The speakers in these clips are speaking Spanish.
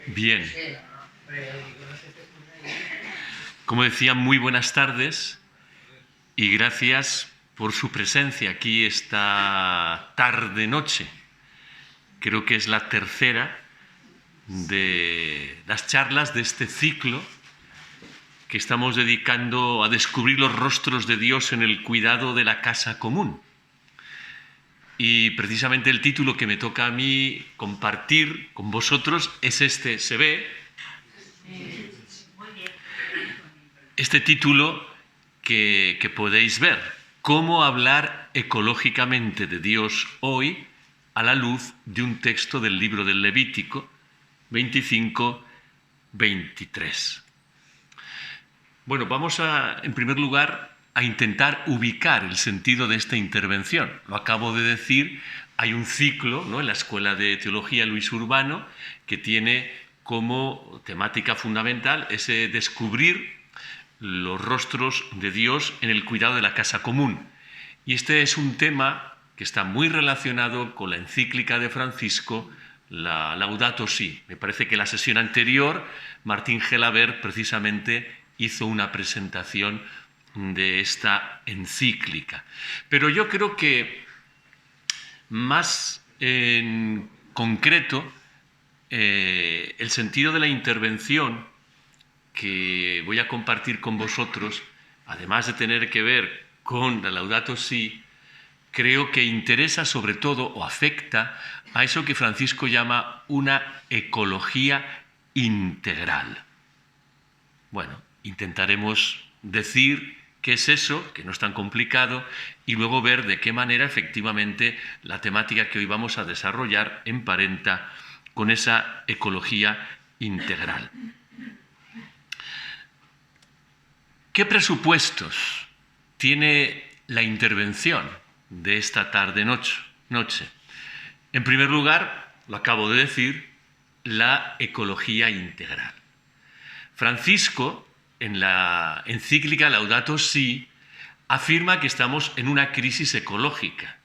Bien. Como decía, muy buenas tardes y gracias por su presencia aquí esta tarde-noche. Creo que es la tercera de las charlas de este ciclo que estamos dedicando a descubrir los rostros de Dios en el cuidado de la casa común. Y precisamente el título que me toca a mí compartir con vosotros es este. ¿Se ve? Este título que podéis ver. ¿Cómo hablar ecológicamente de Dios hoy a la luz de un texto del libro del Levítico 25-23? Bueno, vamos en primer lugar, a intentar ubicar el sentido de esta intervención. Lo acabo de decir, hay un ciclo, ¿no?, en la Escuela de Teología Luis Urbano que tiene como temática fundamental ese descubrir los rostros de Dios en el cuidado de la casa común. Y este es un tema que está muy relacionado con la encíclica de Francisco, la Laudato Si. Me parece que la sesión anterior, Martín Gelabert precisamente hizo una presentación de esta encíclica. Pero yo creo que más en concreto, el sentido de la intervención que voy a compartir con vosotros, además de tener que ver con la Laudato Si, creo que interesa sobre todo o afecta a eso que Francisco llama una ecología integral. Bueno, intentaremos decir qué es eso, que no es tan complicado, y luego ver de qué manera efectivamente la temática que hoy vamos a desarrollar emparenta con esa ecología integral. ¿Qué presupuestos tiene la intervención de esta tarde-noche? En primer lugar, lo acabo de decir, la ecología integral. Francisco, en la encíclica Laudato Si, afirma que estamos en una crisis ecológica.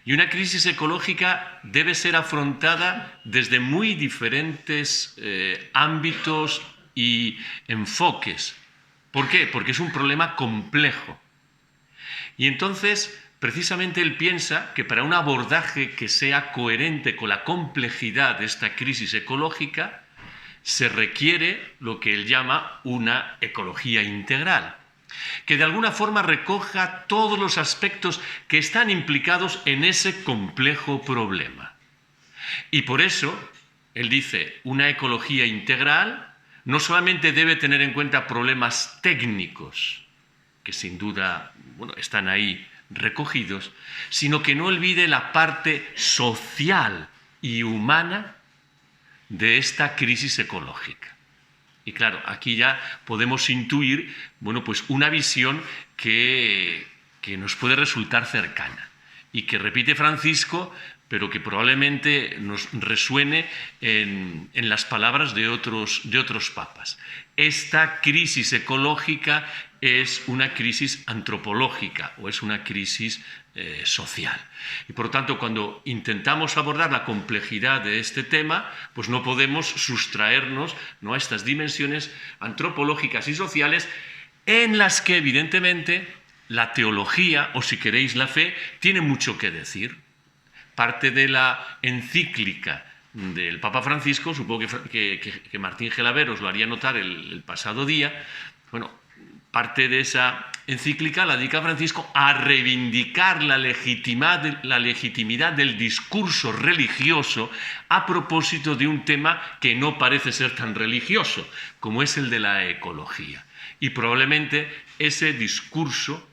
Y una crisis ecológica debe ser afrontada desde muy diferentes ámbitos y enfoques. ¿Por qué? Porque es un problema complejo. Y entonces, precisamente él piensa que para un abordaje que sea coherente con la complejidad de esta crisis ecológica, se requiere lo que él llama una ecología integral, que de alguna forma recoja todos los aspectos que están implicados en ese complejo problema. Y por eso, él dice, una ecología integral no solamente debe tener en cuenta problemas técnicos, que sin duda, están ahí recogidos, sino que no olvide la parte social y humana de esta crisis ecológica. Y claro, aquí ya podemos intuir, pues una visión que nos puede resultar cercana y que repite Francisco, pero que probablemente nos resuene en las palabras de otros papas. Esta crisis ecológica es una crisis antropológica o es una crisis social. Y por lo tanto, cuando intentamos abordar la complejidad de este tema, pues no podemos sustraernos, ¿no?, a estas dimensiones antropológicas y sociales en las que, evidentemente, la teología, o si queréis la fe, tiene mucho que decir. Parte de la encíclica del Papa Francisco, supongo que Martín Gelabert os lo haría notar el pasado día, parte de esa encíclica la dedica Francisco a reivindicar la legitimidad del discurso religioso a propósito de un tema que no parece ser tan religioso, como es el de la ecología. Y probablemente ese discurso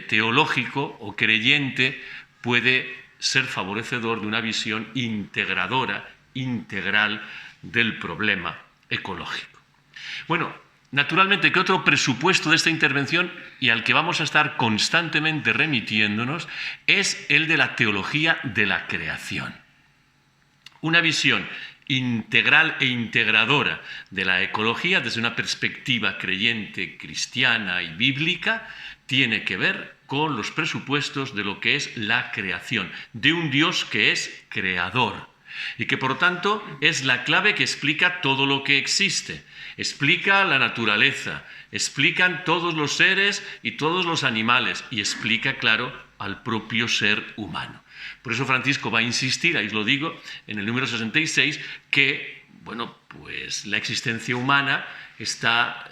teológico o creyente puede ser favorecedor de una visión integradora, integral del problema ecológico. Naturalmente, ¿qué otro presupuesto de esta intervención, y al que vamos a estar constantemente remitiéndonos, es el de la teología de la creación? Una visión integral e integradora de la ecología desde una perspectiva creyente, cristiana y bíblica tiene que ver con los presupuestos de lo que es la creación, de un Dios que es creador, y que por tanto es la clave que explica todo lo que existe. Explica la naturaleza, explican todos los seres y todos los animales y explica, claro, al propio ser humano. Por eso Francisco va a insistir, ahí os lo digo, en el número 66, que bueno, pues la existencia humana está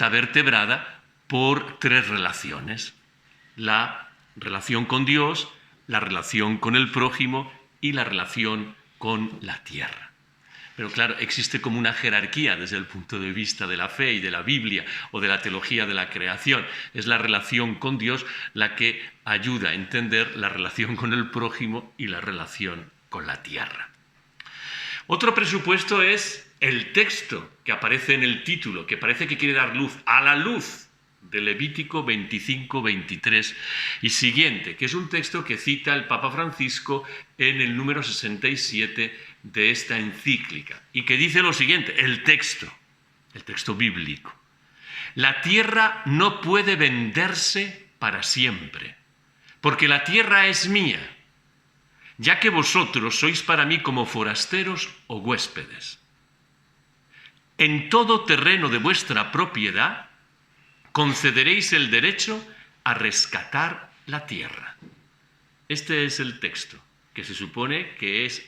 vertebrada por tres relaciones: la relación con Dios, la relación con el prójimo y la relación con la tierra. Pero claro, existe como una jerarquía desde el punto de vista de la fe y de la Biblia o de la teología de la creación. Es la relación con Dios la que ayuda a entender la relación con el prójimo y la relación con la tierra. Otro presupuesto es el texto que aparece en el título, que parece que quiere dar luz a la luz de Levítico 25, 23 y siguiente, que es un texto que cita el Papa Francisco en el número 67 de esta encíclica, y que dice lo siguiente, el texto bíblico: la tierra no puede venderse para siempre, porque la tierra es mía, ya que vosotros sois para mí como forasteros o huéspedes. En todo terreno de vuestra propiedad concederéis el derecho a rescatar la tierra. Este es el texto, que se supone que es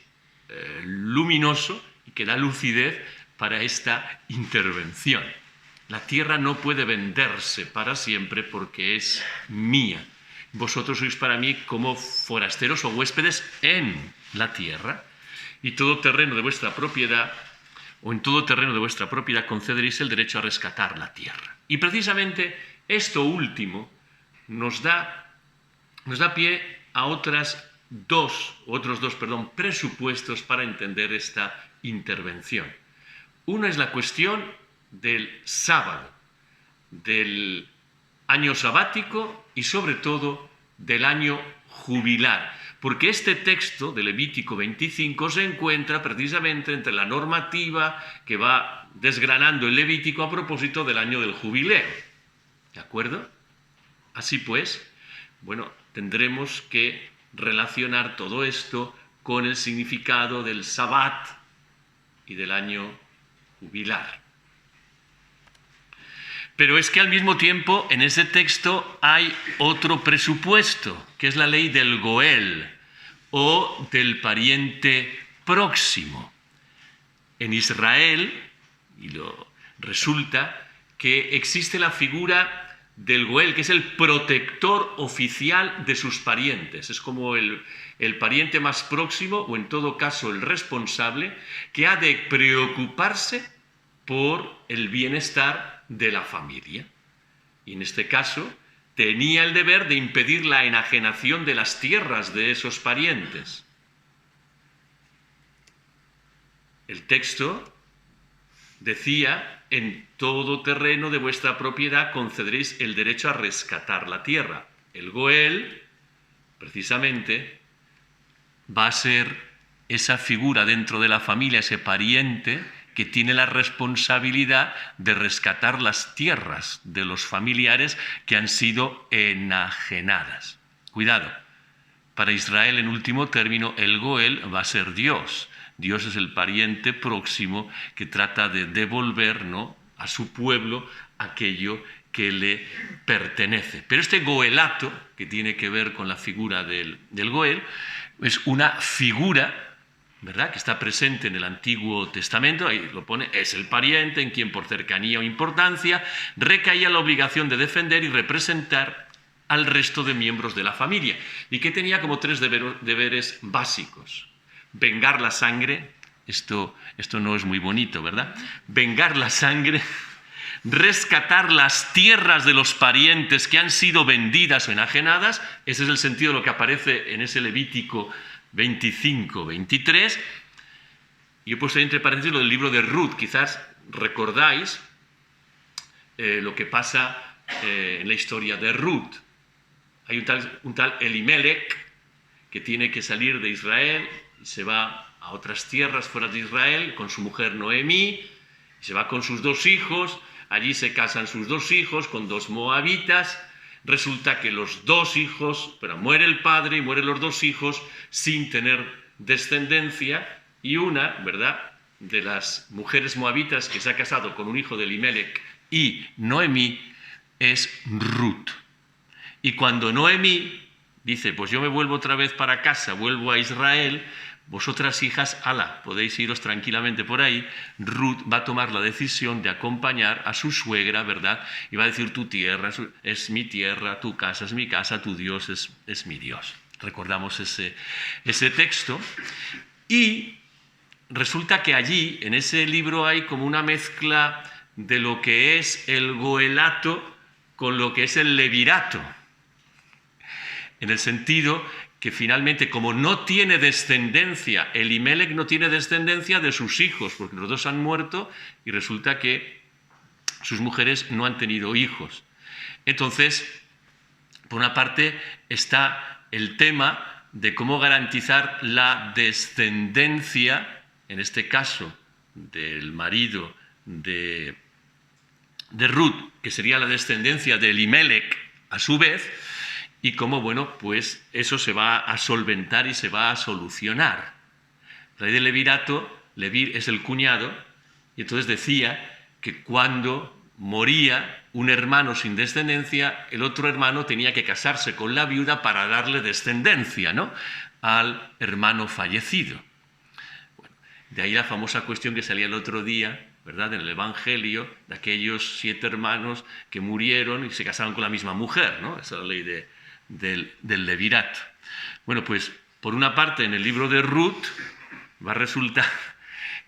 luminoso y que da lucidez para esta intervención. La tierra no puede venderse para siempre porque es mía. Vosotros sois para mí como forasteros o huéspedes en la tierra, y todo terreno de vuestra propiedad, o en todo terreno de vuestra propiedad concederéis el derecho a rescatar la tierra. Y precisamente esto último nos da pie a otros dos presupuestos para entender esta intervención. Uno es la cuestión del sábado, del año sabático y sobre todo del año jubilar, porque este texto de Levítico 25 se encuentra precisamente entre la normativa que va desgranando el Levítico a propósito del año del jubileo. ¿De acuerdo? Así pues, bueno, tendremos que relacionar todo esto con el significado del Sabbat y del año jubilar. Pero es que al mismo tiempo en ese texto hay otro presupuesto, que es la ley del Goel, o del pariente próximo. En Israel, resulta que existe la figura del Goel, que es el protector oficial de sus parientes. Es como el pariente más próximo, o en todo caso el responsable, que ha de preocuparse por el bienestar de la familia. Y en este caso tenía el deber de impedir la enajenación de las tierras de esos parientes. El texto decía: en todo terreno de vuestra propiedad concederéis el derecho a rescatar la tierra. El Goel, precisamente, va a ser esa figura dentro de la familia, ese pariente que tiene la responsabilidad de rescatar las tierras de los familiares que han sido enajenadas. Cuidado, para Israel en último término el Goel va a ser Dios. Dios es el pariente próximo que trata de devolver, ¿no?, a su pueblo aquello que le pertenece. Pero este goelato, que tiene que ver con la figura del Goel, es una figura, ¿verdad?, que está presente en el Antiguo Testamento. Ahí lo pone: es el pariente en quien por cercanía o importancia recaía la obligación de defender y representar al resto de miembros de la familia, y que tenía como tres deberes básicos: vengar la sangre, esto no es muy bonito, ¿verdad?, vengar la sangre, rescatar las tierras de los parientes que han sido vendidas o enajenadas. Ese es el sentido de lo que aparece en ese Levítico 25, 23. Y he puesto entre paréntesis lo del libro de Ruth. Quizás recordáis lo que pasa en la historia de Ruth. Hay un tal Elimelech que tiene que salir de Israel y se va a otras tierras fuera de Israel con su mujer Noemí, y se va con sus dos hijos. Allí se casan sus dos hijos con dos moabitas. Resulta que los dos hijos, pero muere el padre y mueren los dos hijos sin tener descendencia, y una, ¿verdad?, de las mujeres moabitas que se ha casado con un hijo de Elimelec y Noemí es Ruth. Y cuando Noemí dice, pues yo me vuelvo otra vez para casa, vuelvo a Israel, vosotras hijas, ala, podéis iros tranquilamente por ahí, Ruth va a tomar la decisión de acompañar a su suegra, ¿verdad? Y va a decir, tu tierra es mi tierra, tu casa es mi casa, tu Dios es mi Dios. Recordamos ese texto. Y resulta que allí, en ese libro, hay como una mezcla de lo que es el goelato con lo que es el levirato. En el sentido que finalmente, como no tiene descendencia, Elimelec no tiene descendencia de sus hijos, porque los dos han muerto y resulta que sus mujeres no han tenido hijos. Entonces, por una parte está el tema de cómo garantizar la descendencia, en este caso, del marido de Ruth, que sería la descendencia de Elimelec a su vez, y cómo, bueno, pues eso se va a solventar y se va a solucionar. El rey de Levirato, Levir es el cuñado, y entonces decía que cuando moría un hermano sin descendencia, el otro hermano tenía que casarse con la viuda para darle descendencia, ¿no?, al hermano fallecido. Bueno, de ahí la famosa cuestión que salía el otro día, ¿verdad?, en el Evangelio, de aquellos 7 hermanos que murieron y se casaron con la misma mujer, ¿no? Esa es la ley del levirato. Bueno, pues por una parte en el libro de Ruth va a resultar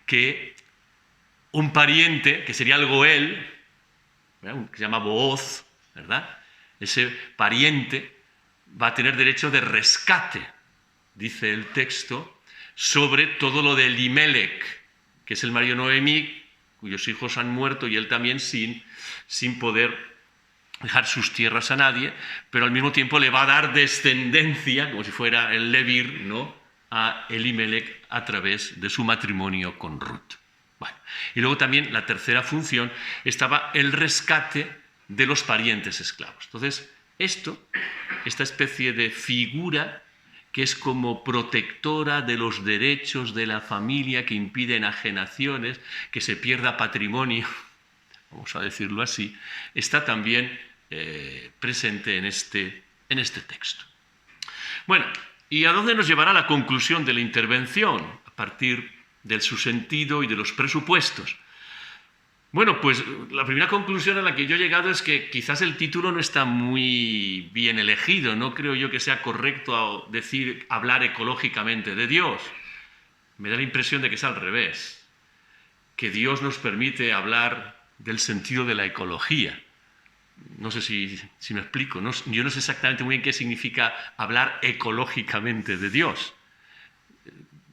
que un pariente, que sería el Goel, ¿verdad?, que se llama Booz, ¿verdad?, ese pariente va a tener derecho de rescate, dice el texto, sobre todo lo de Elimelec, que es el marido de Noemí, cuyos hijos han muerto y él también sin poder dejar sus tierras a nadie, pero al mismo tiempo le va a dar descendencia, como si fuera el Levir, ¿no?, a Elimelec a través de su matrimonio con Ruth. Bueno, y luego también la tercera función estaba el rescate de los parientes esclavos. Entonces, esta especie de figura que es como protectora de los derechos de la familia, que impide enajenaciones, que se pierda patrimonio, vamos a decirlo así, está también presente en este texto. Bueno, ¿y a dónde nos llevará la conclusión de la intervención a partir de su sentido y de los presupuestos? Bueno, pues la primera conclusión a la que yo he llegado es que quizás el título no está muy bien elegido. No creo yo que sea correcto hablar ecológicamente de Dios. Me da la impresión de que es al revés, que Dios nos permite hablar del sentido de la ecología. No sé si me explico. Yo no sé exactamente muy bien qué significa hablar ecológicamente de Dios.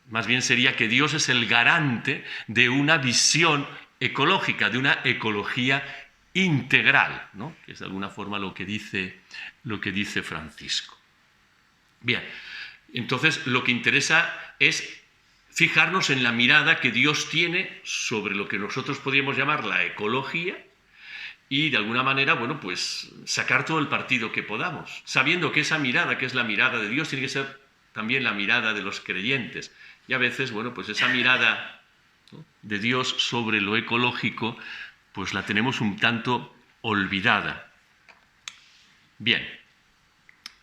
Más bien sería que Dios es el garante de una visión ecológica, de una ecología integral, ¿no?, que es de alguna forma lo que dice Francisco. Bien, entonces lo que interesa es fijarnos en la mirada que Dios tiene sobre lo que nosotros podríamos llamar la ecología y de alguna manera, bueno, pues sacar todo el partido que podamos, sabiendo que esa mirada, que es la mirada de Dios, tiene que ser también la mirada de los creyentes. Y a veces, bueno, pues esa mirada, ¿no?, de Dios sobre lo ecológico, pues la tenemos un tanto olvidada. Bien,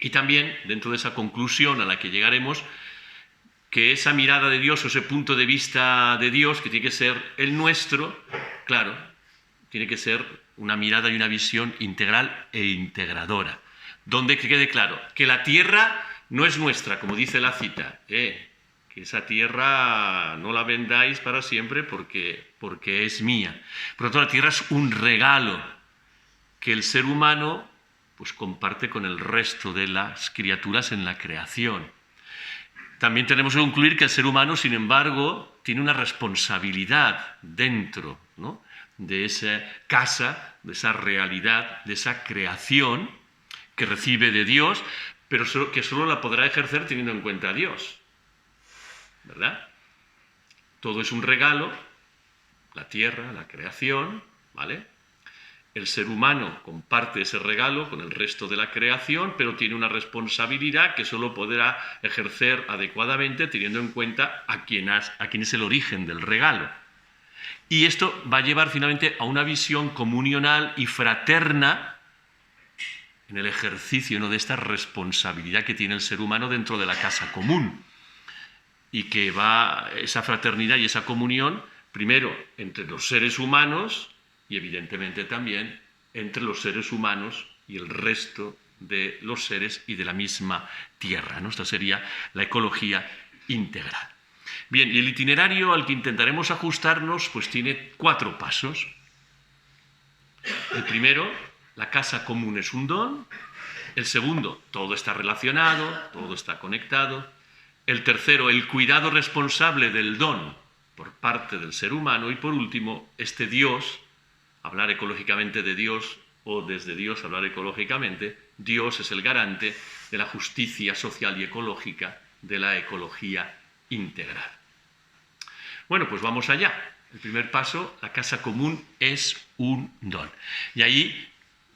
y también dentro de esa conclusión a la que llegaremos, que esa mirada de Dios o ese punto de vista de Dios, que tiene que ser el nuestro, claro, tiene que ser una mirada y una visión integral e integradora, donde quede claro que la tierra no es nuestra, como dice la cita, que esa tierra no la vendáis para siempre porque es mía. Por lo tanto, la tierra es un regalo que el ser humano pues comparte con el resto de las criaturas en la creación. También tenemos que concluir que el ser humano, sin embargo, tiene una responsabilidad dentro, ¿no?, de esa casa, de esa realidad, de esa creación que recibe de Dios, pero que solo la podrá ejercer teniendo en cuenta a Dios, ¿verdad? Todo es un regalo, la tierra, la creación, ¿vale? El ser humano comparte ese regalo con el resto de la creación, pero tiene una responsabilidad que solo podrá ejercer adecuadamente teniendo en cuenta a quién es el origen del regalo. Y esto va a llevar finalmente a una visión comunional y fraterna en el ejercicio, ¿no?, de esta responsabilidad que tiene el ser humano dentro de la casa común. Y que va esa fraternidad y esa comunión, primero, entre los seres humanos y evidentemente también entre los seres humanos y el resto de los seres y de la misma tierra, ¿no? Esta sería la ecología integral. Bien, y el itinerario al que intentaremos ajustarnos pues tiene 4 pasos. El primero, la casa común es un don. El segundo, todo está relacionado, todo está conectado. El tercero, el cuidado responsable del don por parte del ser humano. Y por último, este Dios, hablar ecológicamente de Dios o desde Dios hablar ecológicamente, Dios es el garante de la justicia social y ecológica, de la ecología integral. Bueno, pues vamos allá. El primer paso, la casa común es un don. Y ahí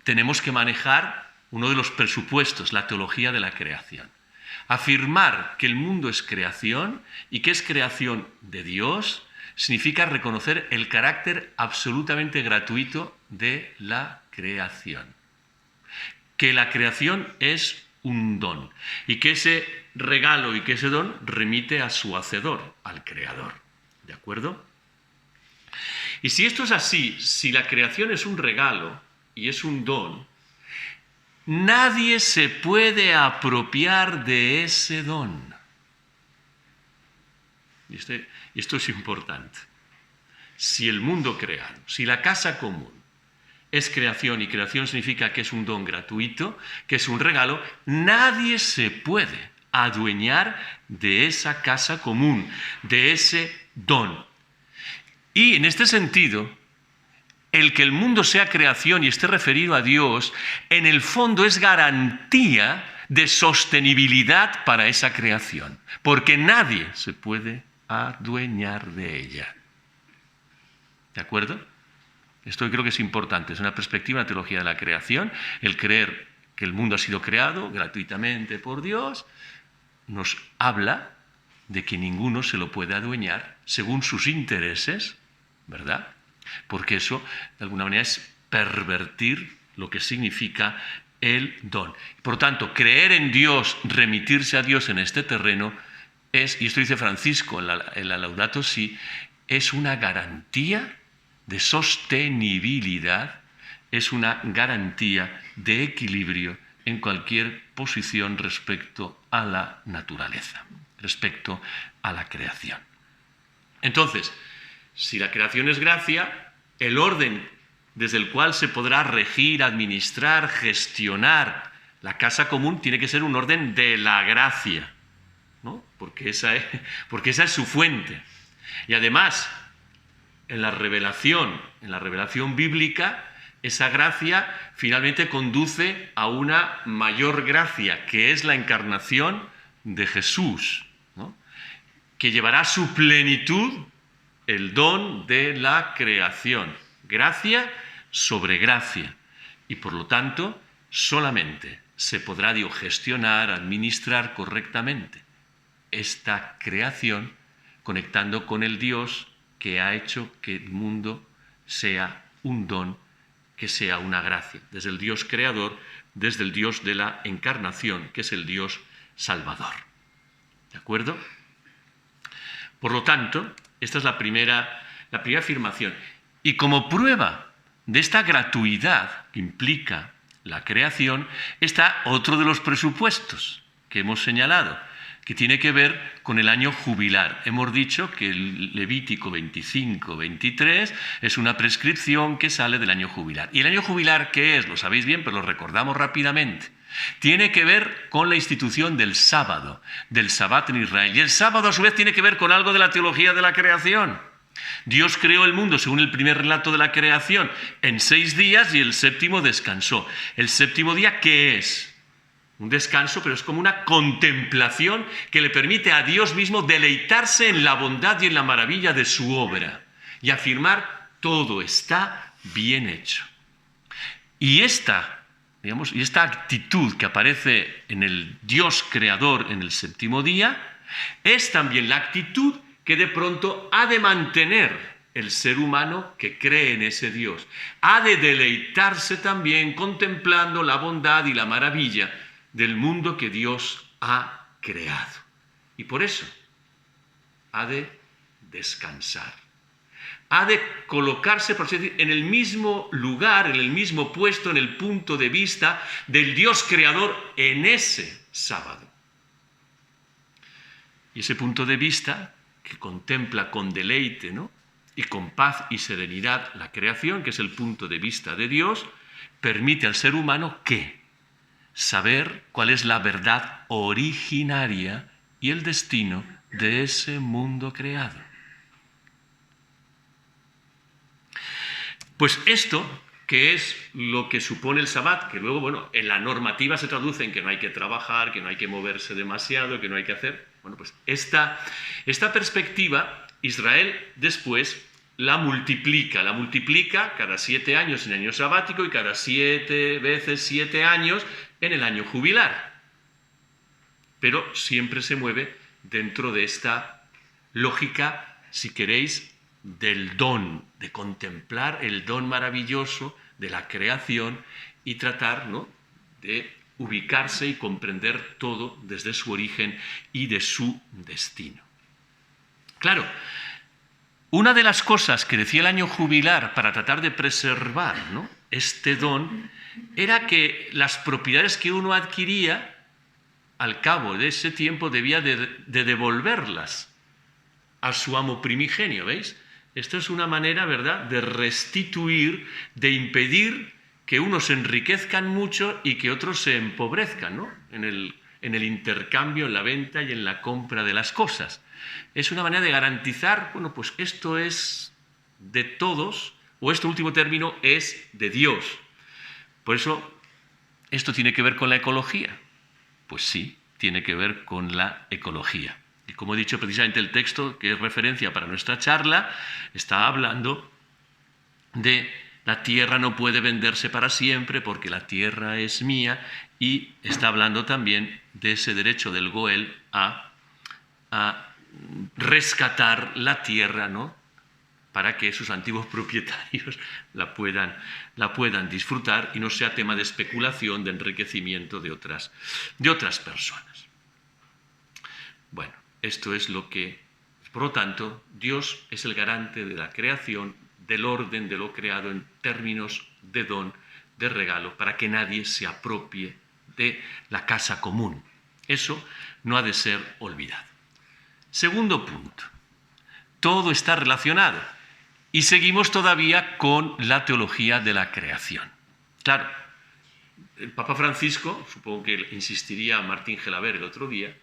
tenemos que manejar uno de los presupuestos, la teología de la creación. Afirmar que el mundo es creación y que es creación de Dios significa reconocer el carácter absolutamente gratuito de la creación. Que la creación es un don y que ese regalo y que ese don remite a su hacedor, al creador. ¿De acuerdo? Y si esto es así, si la creación es un regalo y es un don, nadie se puede apropiar de ese don. Y esto es importante. Si el mundo creado, si la casa común es creación y creación significa que es un don gratuito, que es un regalo, nadie se puede adueñar de esa casa común, de ese don. Y en este sentido, el que el mundo sea creación y esté referido a Dios, en el fondo es garantía de sostenibilidad para esa creación, porque nadie se puede adueñar de ella. ¿De acuerdo? Esto creo que es importante, es una perspectiva, una teología de la creación, el creer que el mundo ha sido creado gratuitamente por Dios, nos habla de que ninguno se lo puede adueñar según sus intereses, ¿verdad? Porque eso, de alguna manera, es pervertir lo que significa el don. Por lo tanto, creer en Dios, remitirse a Dios en este terreno, es, y esto dice Francisco en la Laudato Si, es una garantía de sostenibilidad, es una garantía de equilibrio en cualquier posición respecto a la naturaleza, respecto a la creación. Entonces, si la creación es gracia, el orden desde el cual se podrá regir, administrar, gestionar la casa común tiene que ser un orden de la gracia, ¿no? Porque esa es su fuente. Y además, en la revelación bíblica, esa gracia finalmente conduce a una mayor gracia, que es la encarnación de Jesús, ¿no? Que llevará a su plenitud el don de la creación. Gracia sobre gracia. Y por lo tanto, solamente se podrá gestionar, administrar correctamente esta creación conectando con el Dios que ha hecho que el mundo sea un don, que sea una gracia. Desde el Dios creador, desde el Dios de la encarnación, que es el Dios salvador. ¿De acuerdo? Por lo tanto, esta es la primera afirmación. Y como prueba de esta gratuidad que implica la creación, está otro de los presupuestos que hemos señalado, que tiene que ver con el año jubilar. Hemos dicho que el Levítico 25-23 es una prescripción que sale del año jubilar. ¿Y el año jubilar qué es? Lo sabéis bien, pero lo recordamos rápidamente. Tiene que ver con la institución del sábado, del Sabbat en Israel. Y el sábado, a su vez, tiene que ver con algo de la teología de la creación. Dios creó el mundo, según el primer relato de la creación, en 6 días y el séptimo descansó. ¿El séptimo día qué es? Un descanso, pero es como una contemplación que le permite a Dios mismo deleitarse en la bondad y en la maravilla de su obra y afirmar todo está bien hecho. Y y esta actitud que aparece en el Dios creador en el séptimo día es también la actitud que de pronto ha de mantener el ser humano que cree en ese Dios. Ha de deleitarse también contemplando la bondad y la maravilla del mundo que Dios ha creado. Y por eso ha de descansar. Ha de colocarse, por así decir, en el mismo lugar, en el mismo puesto, en el punto de vista del Dios creador en ese sábado. Y ese punto de vista que contempla con deleite, ¿no?, y con paz y serenidad la creación, que es el punto de vista de Dios, permite al ser humano ¿qué? Saber cuál es la verdad originaria y el destino de ese mundo creado. Pues esto, que es lo que supone el Sabbat, que luego, bueno, en la normativa se traduce en que no hay que trabajar, que no hay que moverse demasiado, que no hay que hacer. Bueno, pues esta perspectiva, Israel después la multiplica cada 7 años en el año sabático y cada 7 veces 7 años en el año jubilar. Pero siempre se mueve dentro de esta lógica, si queréis, del don, de contemplar el don maravilloso de la creación y tratar, ¿no?, de ubicarse y comprender todo desde su origen y de su destino. Claro, una de las cosas que decía el año jubilar para tratar de preservar, ¿no?, este don era que las propiedades que uno adquiría al cabo de ese tiempo debía de devolverlas a su amo primigenio, ¿veis? Esto es una manera, ¿verdad?, de restituir, de impedir que unos se enriquezcan mucho y que otros se empobrezcan, ¿no?, en el intercambio, en la venta y en la compra de las cosas. Es una manera de garantizar, bueno, pues esto es de todos, o este último término es de Dios. Por eso, ¿esto tiene que ver con la ecología? Pues sí, tiene que ver con la ecología. Y como he dicho, precisamente el texto que es referencia para nuestra charla está hablando de la tierra no puede venderse para siempre porque la tierra es mía, y está hablando también de ese derecho del Goel a rescatar la tierra, ¿no?, para que sus antiguos propietarios la puedan disfrutar y no sea tema de especulación, de enriquecimiento de otras personas. Bueno, esto es lo que, por lo tanto, Dios es el garante de la creación, del orden de lo creado en términos de don, de regalo, para que nadie se apropie de la casa común. Eso no ha de ser olvidado. Segundo punto, todo está relacionado y seguimos todavía con la teología de la creación. Claro, el Papa Francisco, supongo que insistiría Martín Gelabert el otro día,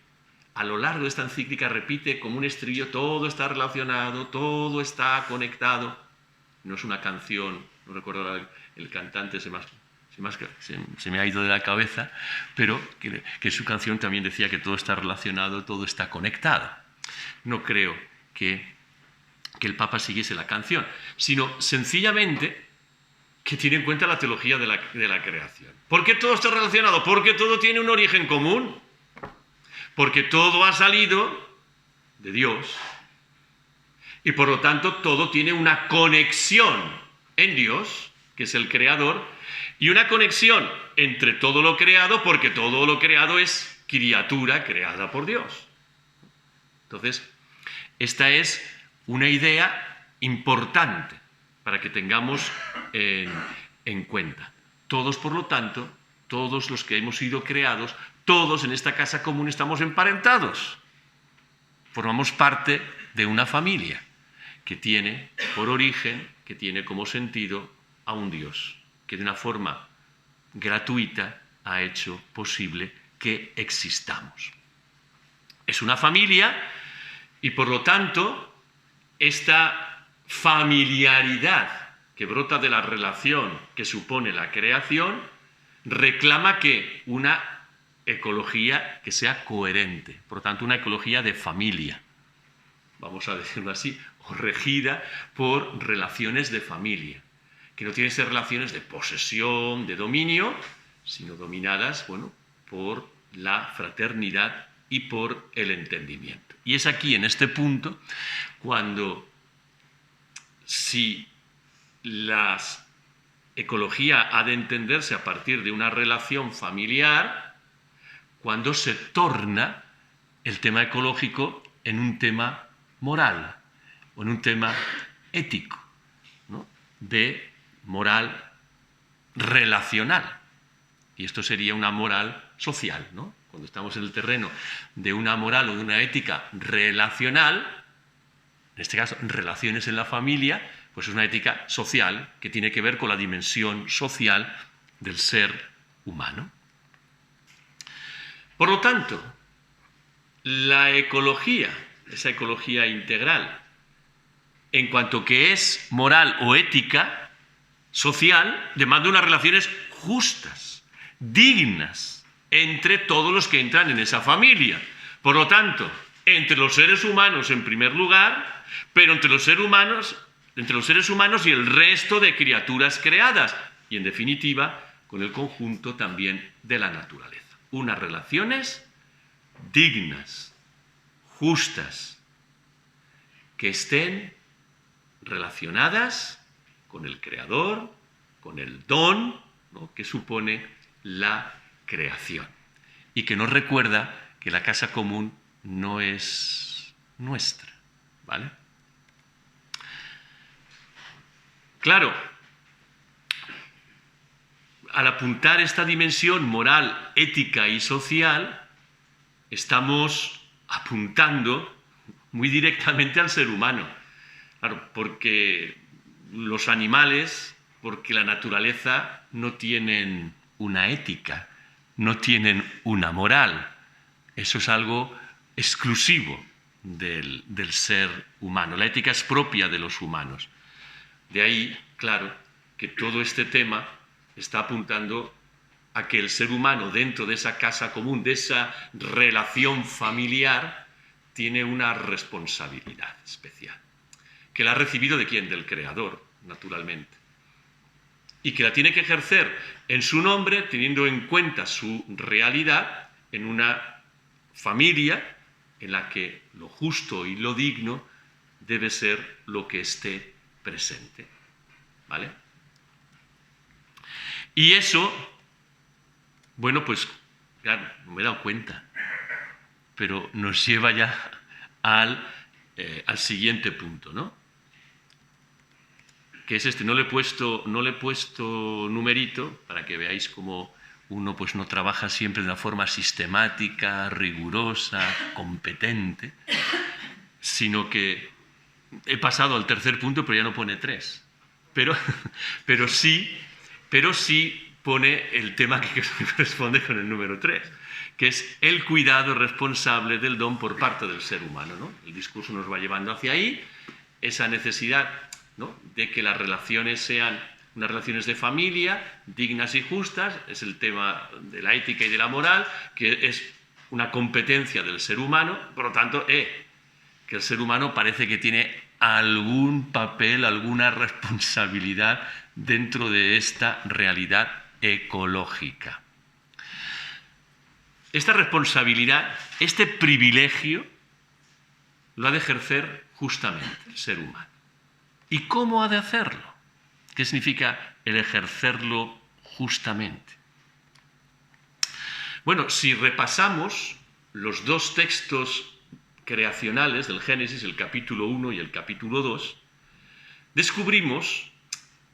a lo largo de esta encíclica repite como un estribillo: todo está relacionado, todo está conectado. No es una canción, no recuerdo el cantante, se me ha ido de la cabeza, pero que su canción también decía que todo está relacionado, todo está conectado. No creo que el Papa siguiese la canción, sino sencillamente que tiene en cuenta la teología de la creación. ¿Por qué todo está relacionado? Porque todo tiene un origen común, porque todo ha salido de Dios y por lo tanto todo tiene una conexión en Dios, que es el creador, y una conexión entre todo lo creado, porque todo lo creado es criatura creada por Dios. Entonces, esta es una idea importante para que tengamos en cuenta. Todos, por lo tanto, todos los que hemos sido creados, todos en esta casa común estamos emparentados. Formamos parte de una familia que tiene por origen, que tiene como sentido a un Dios, que de una forma gratuita ha hecho posible que existamos. Es una familia y, por lo tanto, esta familiaridad que brota de la relación que supone la creación reclama que una ecología que sea coherente, por lo tanto una ecología de familia, vamos a decirlo así, o regida por relaciones de familia, que no tienen que ser relaciones de posesión, de dominio, sino dominadas, bueno, por la fraternidad y por el entendimiento. Y es aquí, en este punto, cuando si la ecología ha de entenderse a partir de una relación familiar, cuando se torna el tema ecológico en un tema moral o en un tema ético, ¿no? De moral relacional. Y esto sería una moral social, ¿no? Cuando estamos en el terreno de una moral o de una ética relacional, en este caso relaciones en la familia, pues es una ética social que tiene que ver con la dimensión social del ser humano. Por lo tanto, la ecología, esa ecología integral, en cuanto que es moral o ética social, demanda unas relaciones justas, dignas, entre todos los que entran en esa familia. Por lo tanto, entre los seres humanos en primer lugar, pero entre los seres humanos y el resto de criaturas creadas, y en definitiva, con el conjunto también de la naturaleza. Unas relaciones dignas, justas, que estén relacionadas con el Creador, con el don, ¿no?, que supone la creación. Y que nos recuerda que la casa común no es nuestra, ¿vale? Claro, al apuntar esta dimensión moral, ética y social, estamos apuntando muy directamente al ser humano. Claro, porque los animales, porque la naturaleza no tienen una ética, no tienen una moral. Eso es algo exclusivo del ser humano. La ética es propia de los humanos. De ahí, claro, que todo este tema está apuntando a que el ser humano, dentro de esa casa común, de esa relación familiar, tiene una responsabilidad especial. Que la ha recibido ¿de quién? Del Creador, naturalmente. Y que la tiene que ejercer en su nombre, teniendo en cuenta su realidad, en una familia en la que lo justo y lo digno debe ser lo que esté presente. ¿Vale? Y eso, bueno, pues, claro, no me he dado cuenta, pero nos lleva ya al siguiente punto, ¿no? Que es este. No le he puesto numerito para que veáis cómo uno pues no trabaja siempre de una forma sistemática, rigurosa, competente, sino que he pasado al tercer punto, pero ya no pone 3. Pero sí pone el tema que corresponde con el número 3, que es el cuidado responsable del don por parte del ser humano, ¿no? El discurso nos va llevando hacia ahí, esa necesidad, ¿no?, de que las relaciones sean unas relaciones de familia, dignas y justas, es el tema de la ética y de la moral, que es una competencia del ser humano, por lo tanto, que el ser humano parece que tiene algún papel, alguna responsabilidad dentro de esta realidad ecológica. Esta responsabilidad, este privilegio, lo ha de ejercer justamente el ser humano. ¿Y cómo ha de hacerlo? ¿Qué significa el ejercerlo justamente? Bueno, si repasamos los dos textos creacionales del Génesis, el capítulo 1 y el capítulo 2, descubrimos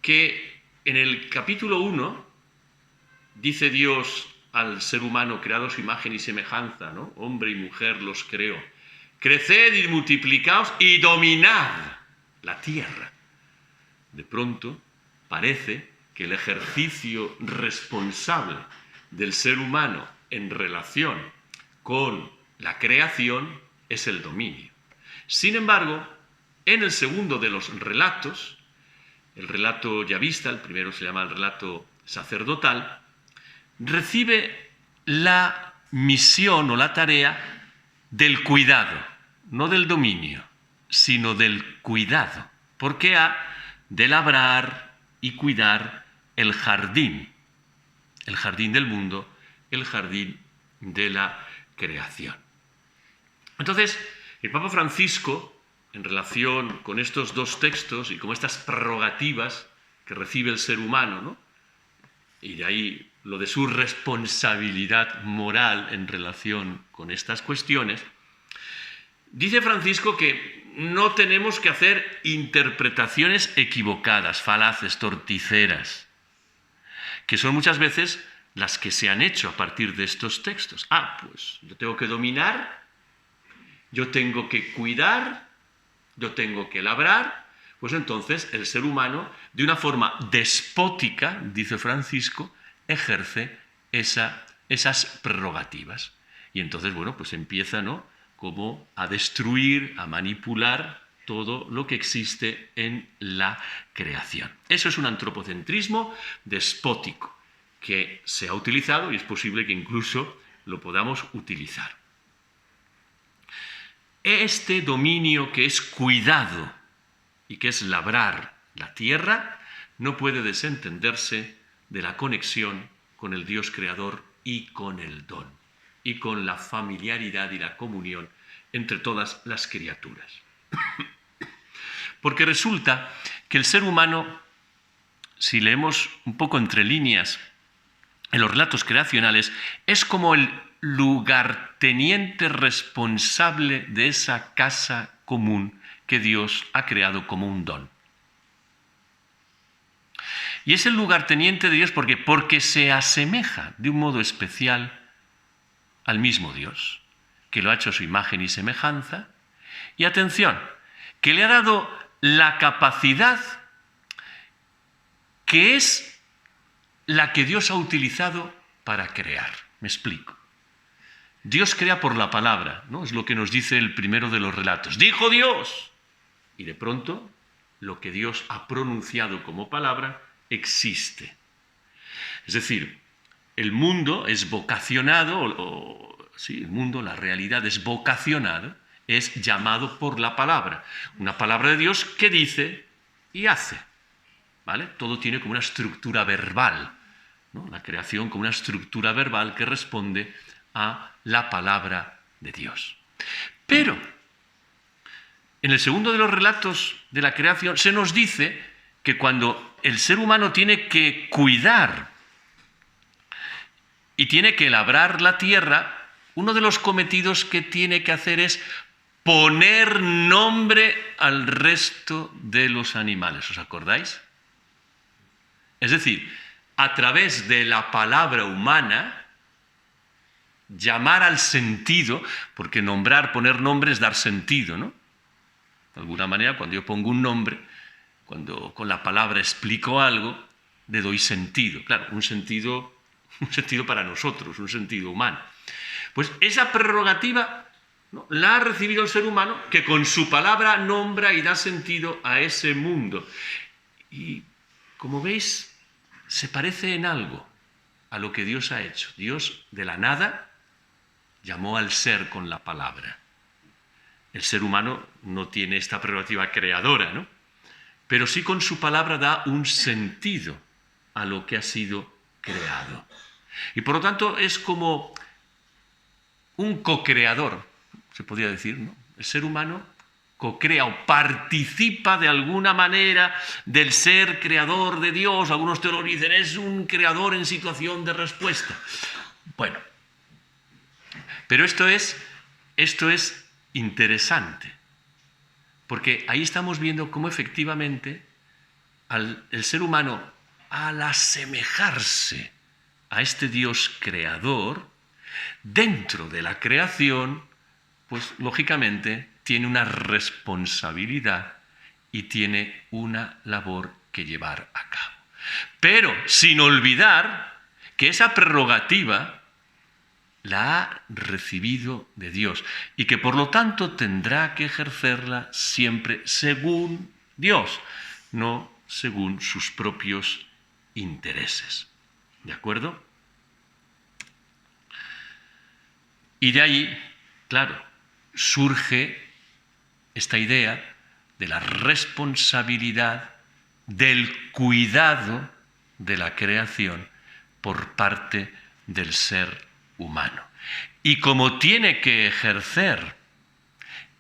que en el capítulo 1 dice Dios al ser humano creado a su imagen y semejanza, ¿no? Hombre y mujer los creó. Creced y multiplicaos y dominad la tierra. De pronto parece que el ejercicio responsable del ser humano en relación con la creación es el dominio. Sin embargo, en el segundo de los relatos, el relato yavista, el primero se llama el relato sacerdotal, recibe la misión o la tarea del cuidado, no del dominio, sino del cuidado, porque ha de labrar, y cuidar el jardín del mundo, el jardín de la creación. Entonces, el Papa Francisco, en relación con estos dos textos y con estas prerrogativas que recibe el ser humano, ¿no? Y de ahí lo de su responsabilidad moral en relación con estas cuestiones, dice Francisco que no tenemos que hacer interpretaciones equivocadas, falaces, torticeras, que son muchas veces las que se han hecho a partir de estos textos. Pues yo tengo que dominar, yo tengo que cuidar, yo tengo que labrar. Pues entonces el ser humano, de una forma despótica, dice Francisco, ejerce esas prerrogativas. Y entonces, bueno, pues empieza, ¿no?, como a destruir, a manipular todo lo que existe en la creación. Eso es un antropocentrismo despótico que se ha utilizado y es posible que incluso lo podamos utilizar. Este dominio que es cuidado y que es labrar la tierra, no puede desentenderse de la conexión con el Dios creador y con el don, y con la familiaridad y la comunión entre todas las criaturas. Porque resulta que el ser humano, si leemos un poco entre líneas en los relatos creacionales, es como el lugarteniente responsable de esa casa común que Dios ha creado como un don. Y es el lugarteniente de Dios porque se asemeja de un modo especial al mismo Dios, que lo ha hecho a su imagen y semejanza, y atención, que le ha dado la capacidad que es la que Dios ha utilizado para crear. Me explico. Dios crea por la palabra, ¿no? Es lo que nos dice el primero de los relatos. ¡Dijo Dios! Y de pronto, lo que Dios ha pronunciado como palabra existe. Es decir, el mundo es vocacionado, el mundo, la realidad es vocacionada, es llamado por la palabra. Una palabra de Dios que dice y hace. ¿Vale? Todo tiene como una estructura verbal, ¿no? La creación como una estructura verbal que responde a la palabra de Dios. Pero en el segundo de los relatos de la creación se nos dice que cuando el ser humano tiene que cuidar y tiene que labrar la tierra, uno de los cometidos que tiene que hacer es poner nombre al resto de los animales. ¿Os acordáis? Es decir, a través de la palabra humana, llamar al sentido, porque nombrar, poner nombre es dar sentido, ¿no? De alguna manera, cuando yo pongo un nombre, cuando con la palabra explico algo, le doy sentido. Claro, un sentido para nosotros, un sentido humano. Pues esa prerrogativa, ¿no?, la ha recibido el ser humano, que con su palabra nombra y da sentido a ese mundo. Y, como veis, se parece en algo a lo que Dios ha hecho. Dios, de la nada, llamó al ser con la palabra. El ser humano no tiene esta prerrogativa creadora, ¿no? Pero sí con su palabra da un sentido a lo que ha sido creado. Y por lo tanto es como un co-creador, se podría decir, ¿no? El ser humano co-crea o participa de alguna manera del ser creador de Dios. Algunos teólogos dicen, es un creador en situación de respuesta. Bueno, pero esto es interesante, porque ahí estamos viendo cómo efectivamente el ser humano, al asemejarse a este Dios creador, dentro de la creación, pues lógicamente tiene una responsabilidad y tiene una labor que llevar a cabo. Pero sin olvidar que esa prerrogativa la ha recibido de Dios y que por lo tanto tendrá que ejercerla siempre según Dios, no según sus propios intereses. ¿De acuerdo? Y de ahí, claro, surge esta idea de la responsabilidad del cuidado de la creación por parte del ser humano. Y como tiene que ejercer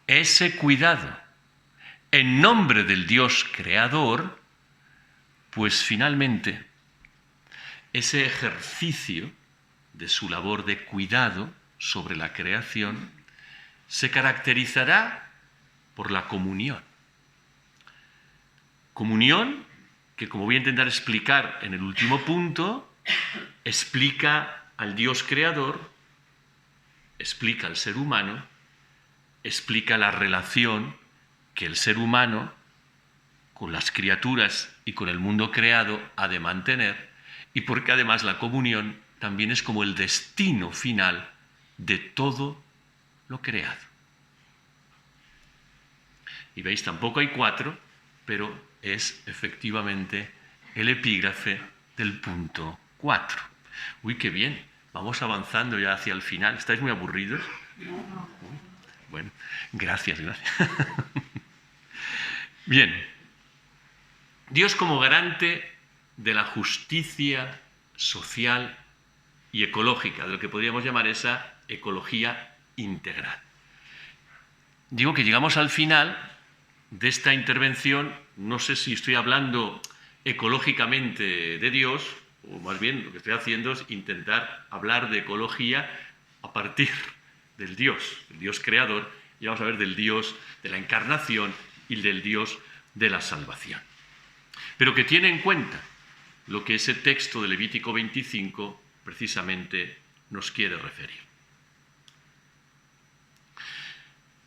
ese cuidado en nombre del Dios creador, pues finalmente ese ejercicio de su labor de cuidado sobre la creación se caracterizará por la comunión. Comunión que, como voy a intentar explicar en el último punto, explica al Dios creador, explica al ser humano, explica la relación que el ser humano con las criaturas y con el mundo creado ha de mantener, y porque además la comunión también es como el destino final de todo lo creado. Y veis, tampoco hay 4, pero es efectivamente el epígrafe del punto 4. Uy, qué bien, vamos avanzando ya hacia el final. ¿Estáis muy aburridos? No. Bueno, gracias. Bien, Dios como garante de la justicia social y ecológica, de lo que podríamos llamar esa ecología integral. Digo que llegamos al final de esta intervención, no sé si estoy hablando ecológicamente de Dios, o más bien lo que estoy haciendo es intentar hablar de ecología a partir del Dios creador, y vamos a ver del Dios de la encarnación y del Dios de la salvación. Pero que tiene en cuenta lo que ese texto de Levítico 25 precisamente nos quiere referir.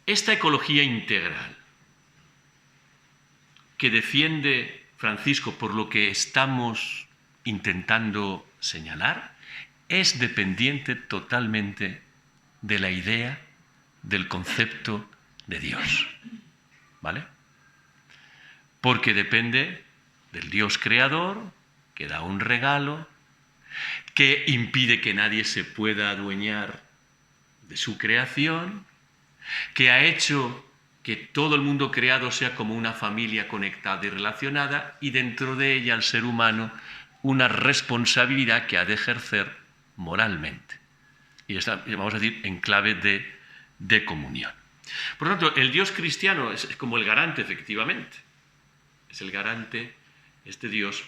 Esta ecología integral que defiende Francisco por lo que estamos intentando señalar es dependiente totalmente de la idea, del concepto de Dios, ¿vale? Porque depende del Dios creador, que da un regalo, que impide que nadie se pueda adueñar de su creación, que ha hecho que todo el mundo creado sea como una familia conectada y relacionada, y dentro de ella el ser humano una responsabilidad que ha de ejercer moralmente. Y esta, vamos a decir, en clave de comunión. Por lo tanto, el Dios cristiano es como el garante, efectivamente. Es el garante, este Dios,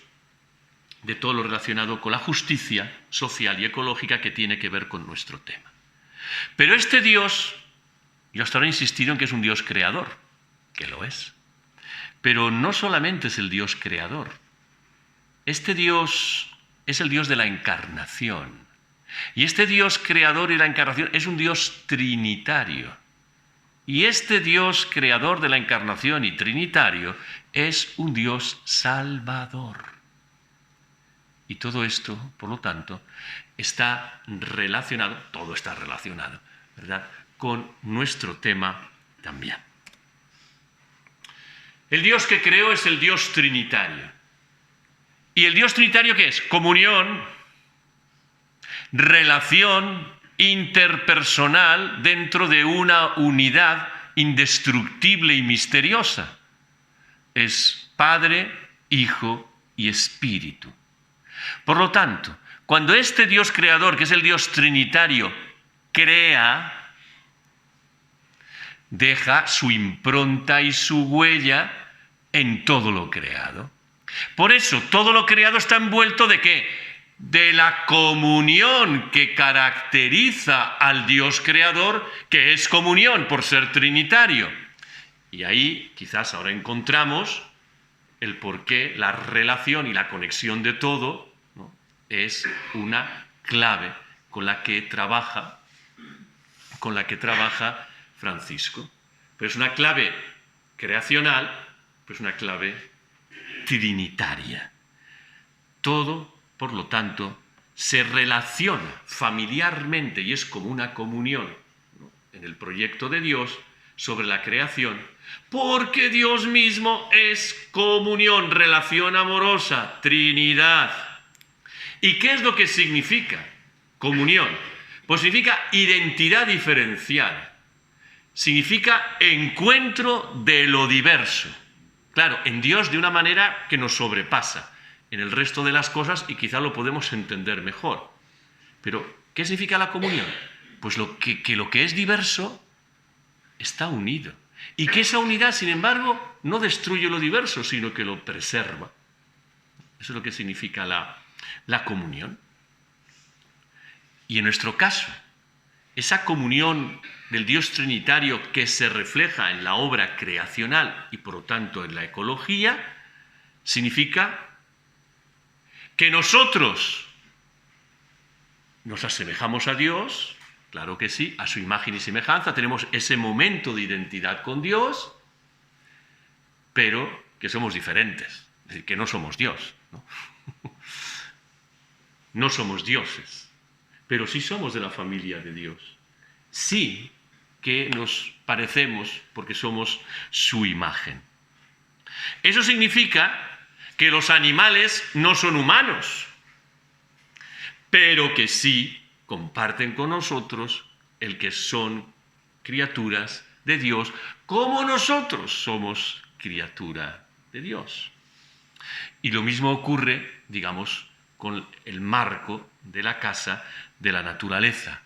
de todo lo relacionado con la justicia social y ecológica que tiene que ver con nuestro tema. Pero este Dios, yo hasta ahora he insistido en que es un Dios creador, que lo es. Pero no solamente es el Dios creador. Este Dios es el Dios de la encarnación. Y este Dios creador y la encarnación es un Dios trinitario. Y este Dios creador de la encarnación y trinitario es un Dios salvador. Y todo esto, por lo tanto, está relacionado, todo está relacionado, ¿verdad?, con nuestro tema también. El Dios que creó es el Dios trinitario. ¿Y el Dios trinitario qué es? Comunión, relación interpersonal dentro de una unidad indestructible y misteriosa. Es Padre, Hijo y Espíritu. Por lo tanto, cuando este Dios creador, que es el Dios trinitario, crea, deja su impronta y su huella en todo lo creado. Por eso, todo lo creado está envuelto ¿de qué? De la comunión que caracteriza al Dios creador, que es comunión por ser trinitario. Y ahí quizás ahora encontramos el porqué, la relación y la conexión de todo, ¿no?, es una clave con la que trabaja Francisco. Pero es una clave creacional, pero es una clave trinitaria. Todo, por lo tanto, se relaciona familiarmente y es como una comunión, ¿no?, en el proyecto de Dios sobre la creación, porque Dios mismo es comunión, relación amorosa, Trinidad. ¿Y qué es lo que significa comunión? Pues significa identidad diferencial, significa encuentro de lo diverso. Claro, en Dios de una manera que nos sobrepasa. En el resto de las cosas y quizá lo podemos entender mejor. Pero, ¿qué significa la comunión? Pues que lo que es diverso está unido. Y que esa unidad, sin embargo, no destruye lo diverso, sino que lo preserva. Eso es lo que significa la comunión. Y en nuestro caso, esa comunión del Dios Trinitario que se refleja en la obra creacional y por lo tanto en la ecología, significa que nosotros nos asemejamos a Dios, claro que sí, a su imagen y semejanza, tenemos ese momento de identidad con Dios, pero que somos diferentes, es decir, que no somos Dios, ¿no? No somos dioses, pero sí somos de la familia de Dios. Sí que nos parecemos porque somos su imagen. Eso significa que los animales no son humanos, pero que sí comparten con nosotros el que son criaturas de Dios, como nosotros somos criatura de Dios. Y lo mismo ocurre, digamos, con el marco de la casa de la naturaleza,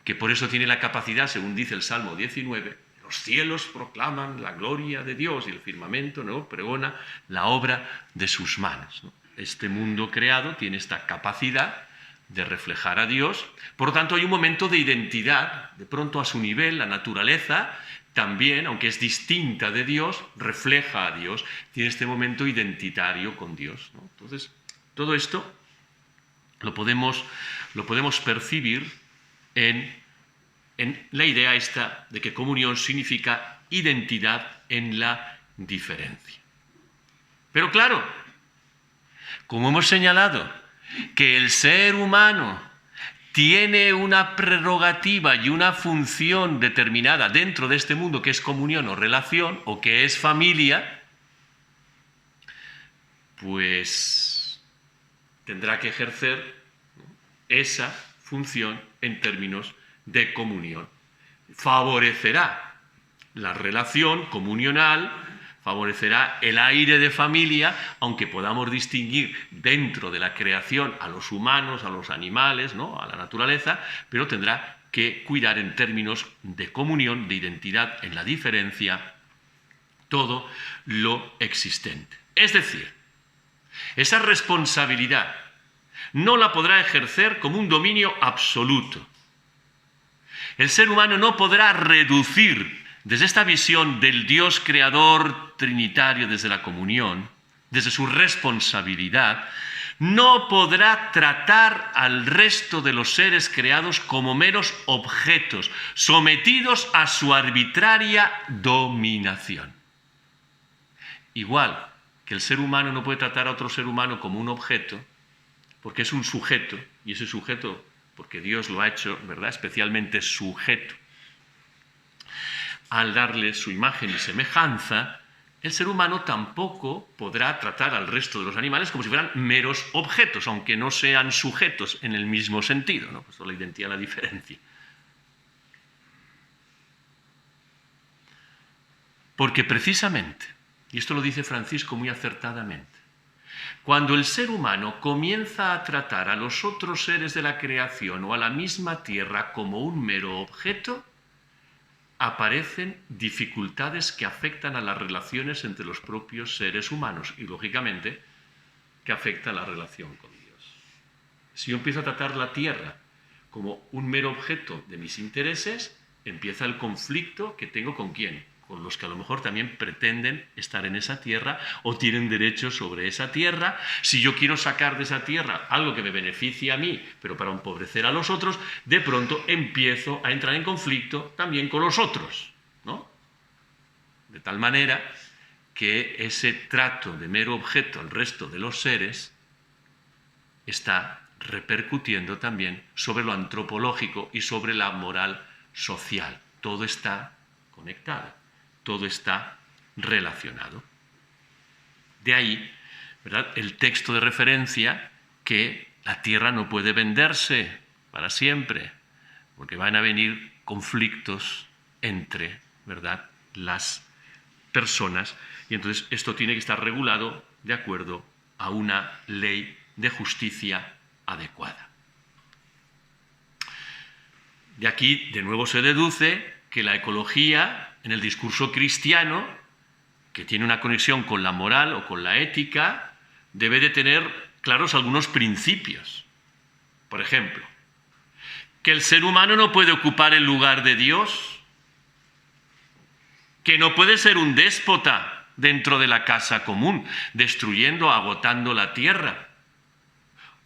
que por eso tiene la capacidad, según dice el Salmo 19, los cielos proclaman la gloria de Dios y el firmamento, ¿no?, pregona la obra de sus manos, ¿no? Este mundo creado tiene esta capacidad de reflejar a Dios, por lo tanto hay un momento de identidad, de pronto a su nivel, la naturaleza también, aunque es distinta de Dios, refleja a Dios, tiene este momento identitario con Dios, ¿no? Entonces, todo esto lo podemos percibir en la idea esta de que comunión significa identidad en la diferencia. Pero claro, como hemos señalado, que el ser humano tiene una prerrogativa y una función determinada dentro de este mundo que es comunión o relación o que es familia, pues tendrá que ejercer esa función en términos de comunión. Favorecerá la relación comunional, favorecerá el aire de familia, aunque podamos distinguir dentro de la creación a los humanos, a los animales, ¿no?, a la naturaleza, pero tendrá que cuidar en términos de comunión, de identidad en la diferencia, todo lo existente. Es decir, esa responsabilidad no la podrá ejercer como un dominio absoluto. El ser humano no podrá reducir desde esta visión del Dios creador trinitario, desde la comunión, desde su responsabilidad, no podrá tratar al resto de los seres creados como meros objetos, sometidos a su arbitraria dominación. Igual que el ser humano no puede tratar a otro ser humano como un objeto, porque es un sujeto, y ese sujeto, porque Dios lo ha hecho, ¿verdad?, especialmente sujeto, al darle su imagen y semejanza, el ser humano tampoco podrá tratar al resto de los animales como si fueran meros objetos, aunque no sean sujetos en el mismo sentido, ¿no? Pues la identidad, la diferencia. Porque precisamente, y esto lo dice Francisco muy acertadamente, cuando el ser humano comienza a tratar a los otros seres de la creación o a la misma tierra como un mero objeto, aparecen dificultades que afectan a las relaciones entre los propios seres humanos y, lógicamente, que afectan a la relación con Dios. Si yo empiezo a tratar la tierra como un mero objeto de mis intereses, empieza el conflicto que tengo ¿con quién? Con los que a lo mejor también pretenden estar en esa tierra o tienen derechos sobre esa tierra. Si yo quiero sacar de esa tierra algo que me beneficie a mí, pero para empobrecer a los otros, de pronto empiezo a entrar en conflicto también con los otros, ¿no? De tal manera que ese trato de mero objeto al resto de los seres está repercutiendo también sobre lo antropológico y sobre la moral social. Todo está conectado. Todo está relacionado. De ahí, ¿verdad?, el texto de referencia que la tierra no puede venderse para siempre, porque van a venir conflictos entre, ¿verdad?, las personas Y entonces esto tiene que estar regulado de acuerdo a una ley de justicia adecuada. De aquí, de nuevo, se deduce que la ecología, en el discurso cristiano, que tiene una conexión con la moral o con la ética, debe de tener claros algunos principios. Por ejemplo, que el ser humano no puede ocupar el lugar de Dios, que no puede ser un déspota dentro de la casa común, destruyendo, agotando la tierra,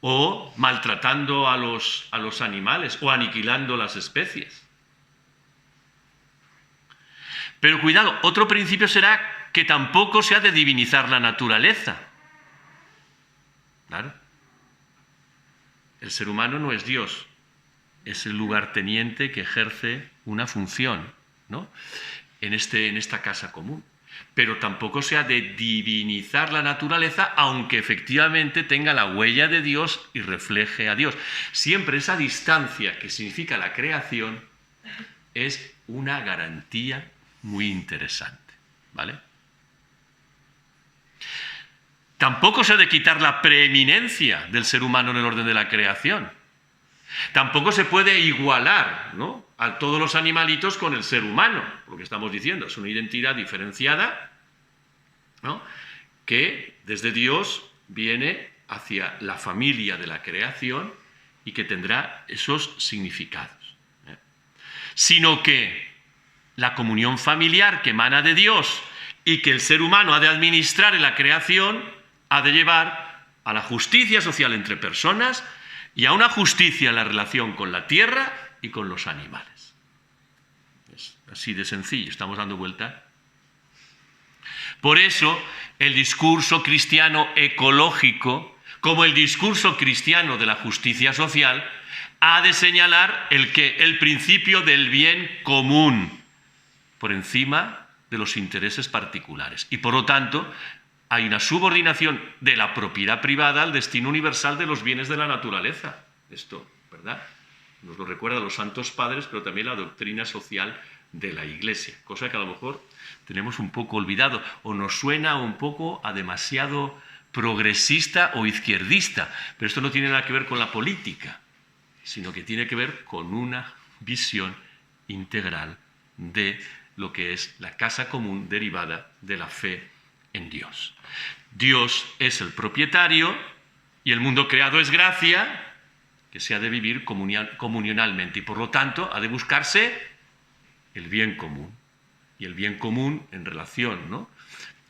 o maltratando a los animales, o aniquilando las especies. Pero cuidado, otro principio será que tampoco se ha de divinizar la naturaleza. Claro. El ser humano no es Dios, es el lugarteniente que ejerce una función, ¿no?, en esta casa común. Pero tampoco se ha de divinizar la naturaleza, aunque efectivamente tenga la huella de Dios y refleje a Dios. Siempre esa distancia que significa la creación es una garantía muy interesante, ¿vale? Tampoco se ha de quitar la preeminencia del ser humano en el orden de la creación. Tampoco se puede igualar, ¿no?, a todos los animalitos con el ser humano, lo que estamos diciendo, es una identidad diferenciada, ¿no?, que desde Dios viene hacia la familia de la creación y que tendrá esos significados, ¿eh? Sino que la comunión familiar que emana de Dios y que el ser humano ha de administrar en la creación ha de llevar a la justicia social entre personas y a una justicia en la relación con la tierra y con los animales. Es así de sencillo, estamos dando vuelta. Por eso, el discurso cristiano ecológico, como el discurso cristiano de la justicia social, ha de señalar el principio del bien común por encima de los intereses particulares. Y por lo tanto, hay una subordinación de la propiedad privada al destino universal de los bienes de la naturaleza. Esto, ¿verdad?, nos lo recuerdan los santos padres, pero también la doctrina social de la Iglesia, cosa que a lo mejor tenemos un poco olvidado o nos suena un poco a demasiado progresista o izquierdista, pero esto no tiene nada que ver con la política, sino que tiene que ver con una visión integral de lo que es la casa común derivada de la fe en Dios. Dios es el propietario y el mundo creado es gracia, que se ha de vivir comunionalmente y por lo tanto ha de buscarse el bien común. Y el bien común en relación, ¿no?,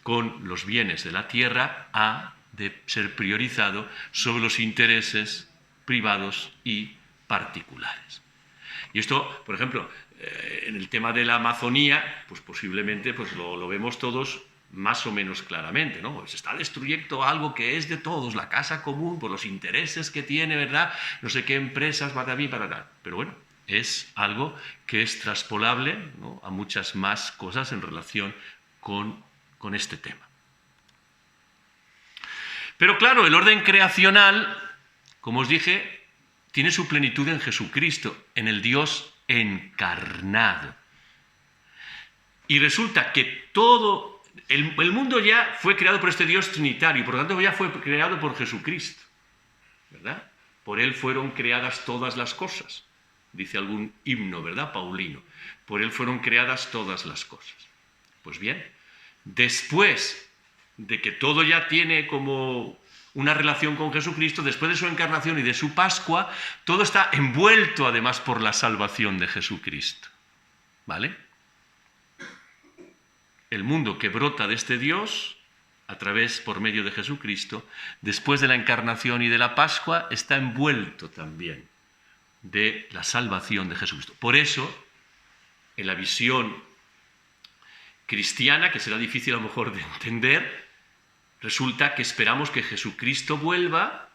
con los bienes de la tierra ha de ser priorizado sobre los intereses privados y particulares. Y esto, por ejemplo, en el tema de la Amazonía, pues posiblemente pues lo vemos todos más o menos claramente, ¿no? Se está destruyendo algo que es de todos, la casa común, por los intereses que tiene, ¿verdad? No sé qué empresas, patapí, patatá. Pero bueno, es algo que es traspolable, ¿no?, a muchas más cosas en relación con este tema. Pero claro, el orden creacional, como os dije, tiene su plenitud en Jesucristo, en el Dios encarnado. Y resulta que todo el mundo ya fue creado por este Dios trinitario y por lo tanto ya fue creado por Jesucristo, ¿verdad? Por Él fueron creadas todas las cosas, dice algún himno, ¿verdad?, paulino. Por Él fueron creadas todas las cosas. Pues bien, después de que todo ya tiene como una relación con Jesucristo, después de su encarnación y de su Pascua, todo está envuelto además por la salvación de Jesucristo, ¿vale? El mundo que brota de este Dios, por medio de Jesucristo, después de la encarnación y de la Pascua, está envuelto también de la salvación de Jesucristo. Por eso, en la visión cristiana, que será difícil a lo mejor de entender, resulta que esperamos que Jesucristo vuelva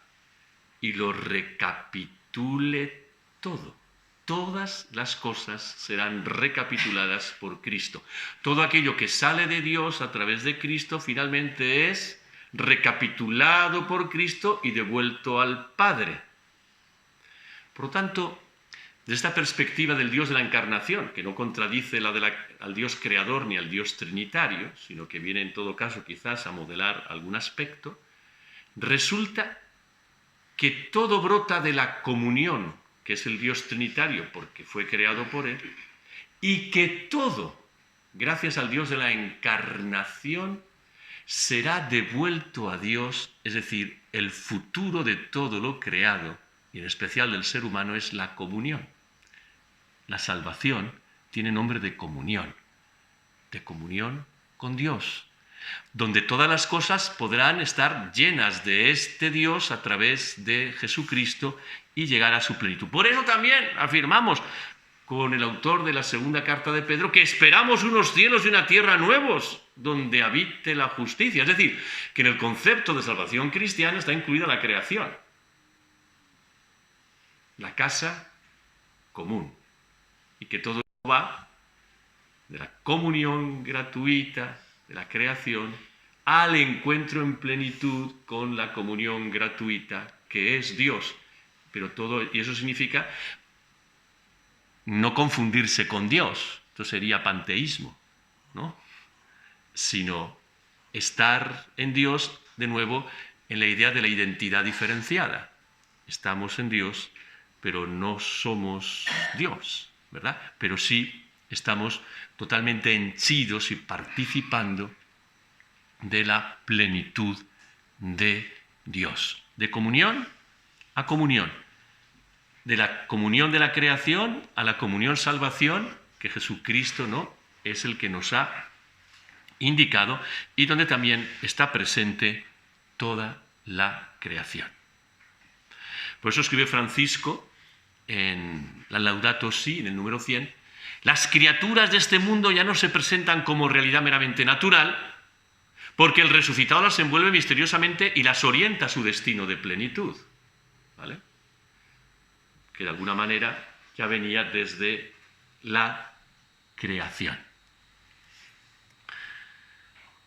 y lo recapitule todo. Todas las cosas serán recapituladas por Cristo. Todo aquello que sale de Dios a través de Cristo finalmente es recapitulado por Cristo y devuelto al Padre. Por lo tanto, de esta perspectiva del Dios de la encarnación, que no contradice al Dios creador ni al Dios trinitario, sino que viene en todo caso quizás a modelar algún aspecto, resulta que todo brota de la comunión, que es el Dios trinitario porque fue creado por él, y que todo, gracias al Dios de la encarnación, será devuelto a Dios, es decir, el futuro de todo lo creado, y en especial del ser humano, es la comunión. La salvación tiene nombre de comunión con Dios, donde todas las cosas podrán estar llenas de este Dios a través de Jesucristo y llegar a su plenitud. Por eso también afirmamos con el autor de la segunda carta de Pedro que esperamos unos cielos y una tierra nuevos donde habite la justicia. Es decir, que en el concepto de salvación cristiana está incluida la creación, la casa común, y que todo va de la comunión gratuita de la creación al encuentro en plenitud con la comunión gratuita que es Dios. Pero todo, y eso significa no confundirse con Dios, esto sería panteísmo, ¿no? Sino estar en Dios, de nuevo, en la idea de la identidad diferenciada. Estamos en Dios, pero no somos Dios, ¿verdad? Pero sí estamos totalmente henchidos y participando de la plenitud de Dios. De comunión a comunión. De la comunión de la creación a la comunión salvación, que Jesucristo, ¿no?, es el que nos ha indicado, y donde también está presente toda la creación. Por eso escribe Francisco en la Laudato Si, en el número 100, las criaturas de este mundo ya no se presentan como realidad meramente natural, porque el resucitado las envuelve misteriosamente y las orienta a su destino de plenitud, ¿vale? Que de alguna manera ya venía desde la creación.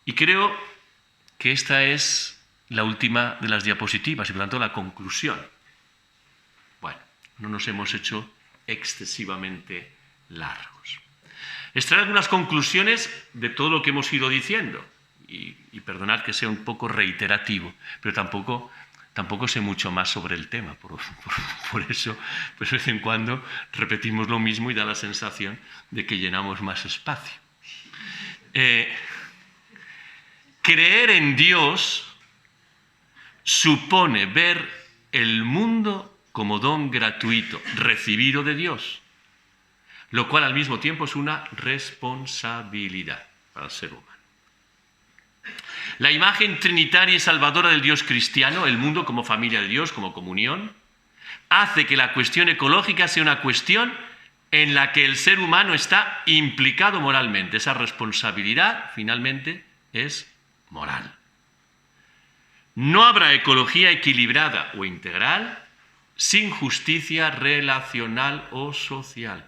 Y creo que esta es la última de las diapositivas y por tanto la conclusión. Bueno, no nos hemos hecho excesivamente largos. Extraer algunas conclusiones de todo lo que hemos ido diciendo. Y perdonad que sea un poco reiterativo, pero tampoco sé mucho más sobre el tema. Por eso, pues de vez en cuando repetimos lo mismo y da la sensación de que llenamos más espacio. Creer en Dios supone ver el mundo como don gratuito, recibido de Dios, lo cual al mismo tiempo es una responsabilidad para el ser humano. La imagen trinitaria y salvadora del Dios cristiano, el mundo como familia de Dios, como comunión, hace que la cuestión ecológica sea una cuestión en la que el ser humano está implicado moralmente. Esa responsabilidad, finalmente, es moral. No habrá ecología equilibrada o integral sin justicia relacional o social.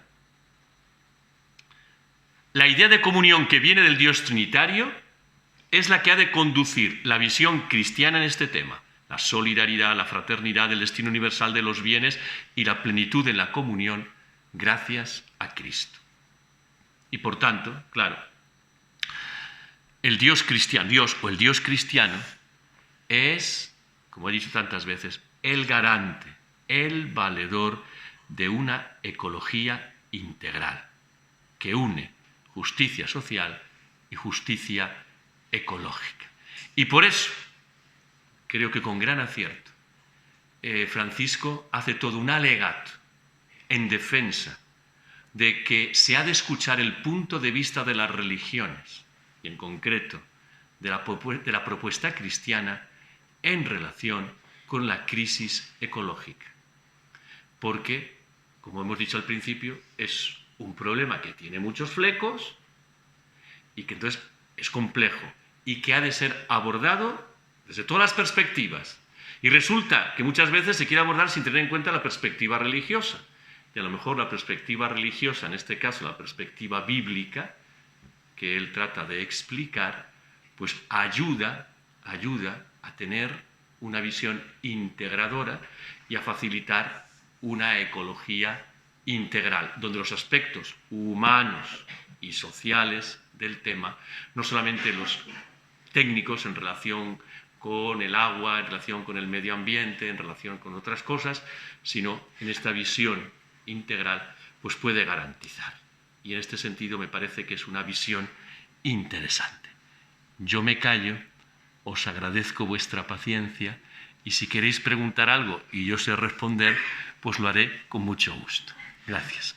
La idea de comunión que viene del Dios trinitario es la que ha de conducir la visión cristiana en este tema, la solidaridad, la fraternidad, el destino universal de los bienes y la plenitud en la comunión gracias a Cristo. Y por tanto, claro, el Dios cristiano, Dios o el Dios cristiano es, como he dicho tantas veces, el garante, el valedor de una ecología integral que une justicia social y justicia ecológica. Y por eso, creo que con gran acierto, Francisco hace todo un alegato en defensa de que se ha de escuchar el punto de vista de las religiones, y en concreto de la propuesta cristiana en relación con la crisis ecológica. Porque, como hemos dicho al principio, es un problema que tiene muchos flecos y que entonces es complejo y que ha de ser abordado desde todas las perspectivas. Y resulta que muchas veces se quiere abordar sin tener en cuenta la perspectiva religiosa. Y a lo mejor la perspectiva religiosa, en este caso la perspectiva bíblica, que él trata de explicar, pues ayuda a tener una visión integradora y a facilitar una ecología integral, donde los aspectos humanos y sociales del tema, no solamente los técnicos en relación con el agua, en relación con el medio ambiente, en relación con otras cosas, sino en esta visión integral, pues puede garantizar. Y en este sentido me parece que es una visión interesante. Yo me callo, os agradezco vuestra paciencia y si queréis preguntar algo y yo sé responder, pues lo haré con mucho gusto. Gracias.